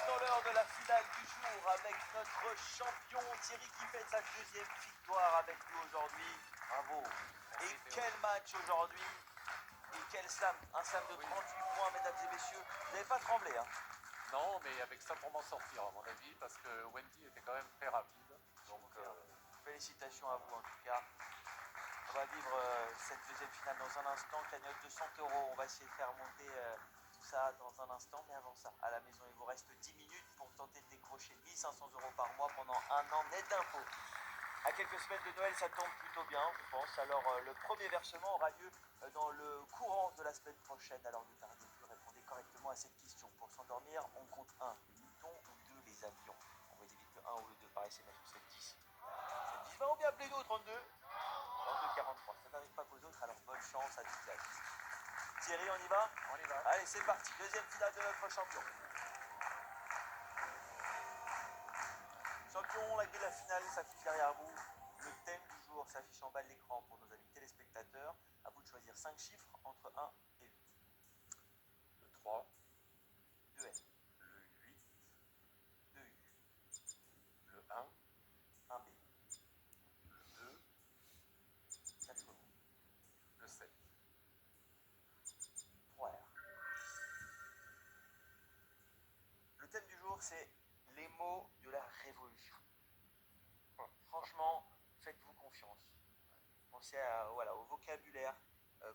dans l'heure de la finale du jour avec notre champion Thierry qui fait sa deuxième victoire avec nous aujourd'hui. Bravo. Et quel match aujourd'hui. Et quel slam. Un slam de 38 points, mesdames et messieurs. Vous n'avez pas tremblé, hein? Non, mais avec ça pour m'en sortir, à mon avis, parce que Wendy était quand même très rapide. Donc, félicitations à vous en tout cas. On va vivre cette deuxième finale dans un instant. Cagnotte de 100 €. On va essayer de faire monter tout ça dans un instant. Mais avant ça, à la maison, il vous reste 10 minutes pour tenter de décrocher 1 500 € par mois pendant un an net d'impôts. À quelques semaines de Noël, ça tombe plutôt bien, je pense. Alors, le premier versement aura lieu dans le courant de la semaine prochaine. Alors, ne tardez plus, répondez correctement à cette question. Pour s'endormir, on compte 1, les moutons, ou 2, les avions. Envoyez vite le 1 ou le 2 par SMS ou 710. 710, on vient appeler nous au 32. 32 43. Ça n'arrive pas qu'aux autres, alors bonne chance à tous. Thierry, on y va? on y va. Allez, c'est parti. Deuxième finale de notre champion. Champion, la grille de la finale s'affiche derrière vous. Le thème du jour s'affiche en bas de l'écran pour nos amis téléspectateurs. À vous de choisir 5 chiffres entre 1 et 8. Le 3, 2N, le 8, 2U, le 1, 1B, le 2, 4O, le 7. 3R. Le thème du jour, c'est les mots de la révolution. Franchement, faites-vous confiance. Pensez voilà, au vocabulaire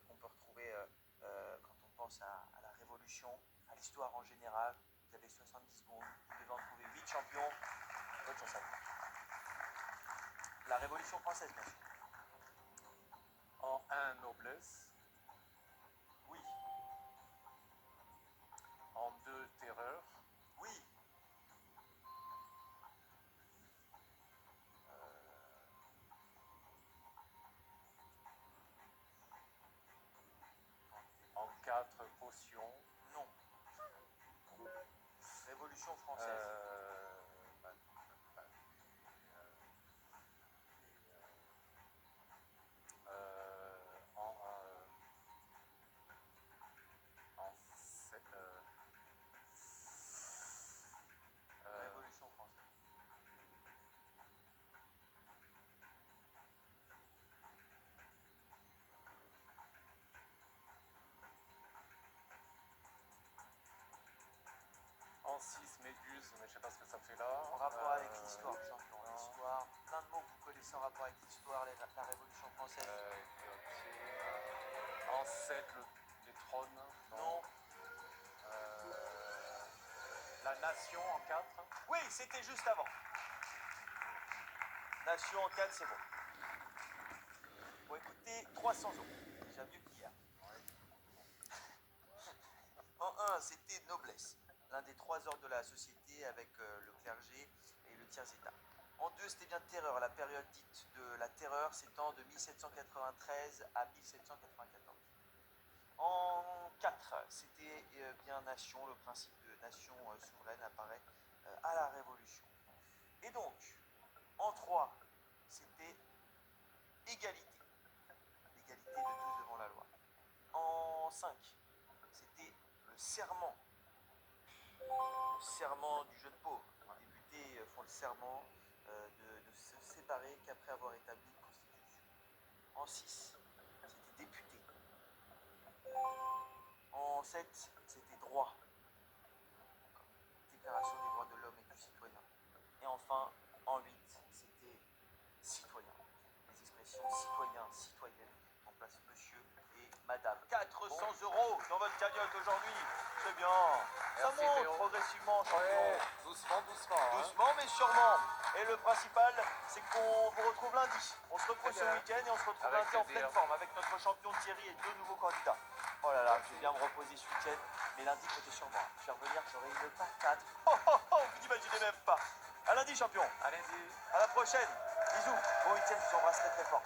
qu'on peut retrouver quand on pense à la révolution, à l'histoire en général. Vous avez 70 secondes, vous devez en trouver 8 champions. Bonne chance à vous. La Révolution française, bien sûr. En 1, noblesse. Oui. En 2, terreur. Oui. En 4, potion. Non. Révolution française. En 7, Révolution française. en 6, méduse, mais je sais pas ce que ça fait là. En rapport avec l'histoire, champion. L'histoire, plein de mots que vous connaissez en rapport avec l'histoire, la Révolution française. En 7, les trônes. Non. La nation en 4. Oui, c'était juste avant. Nation en 4, c'est bon. Pour écouter 300 €. Déjà mieux qu'hier. En 1, c'était noblesse. L'un des 3 ordres de la société avec le clergé et le tiers-état. En 2, c'était bien terreur. La période dite de la terreur s'étend de 1793 à 1794. En 4, c'était bien nation. Le principe de nation souveraine apparaît à la Révolution. Et donc, en 3, c'était égalité. L'égalité de tous devant la loi. En 5, c'était le serment. Le serment du jeune pauvre. Les députés font le serment de se séparer qu'après avoir établi une constitution. En 6, c'était député. En 7, c'était droit. Déclaration des droits de l'homme et du citoyen. Et enfin, en 8, c'était citoyen. Les expressions citoyen, citoyenne remplacent monsieur et madame. 400 € dans votre cagnotte aujourd'hui. C'est bien. Ça Merci, monte Théo. progressivement, champion. Ouais, doucement, doucement. Doucement mais sûrement. Et le principal, c'est qu'on vous retrouve lundi. On se retrouve Très ce bien. week-end et on se retrouve Avec lundi en plaisir. pleine forme avec notre champion Thierry et 2 nouveaux candidats. Oh là là, je vais bien me reposer ce week-end. Mais lundi, comptez sur moi. Je vais revenir, j'aurai une patate. Oh oh oh, vous n'imaginez même pas. À lundi, champion. Allez-y. À la prochaine. Bisous. Bon week-end, je vous embrasse très très fort.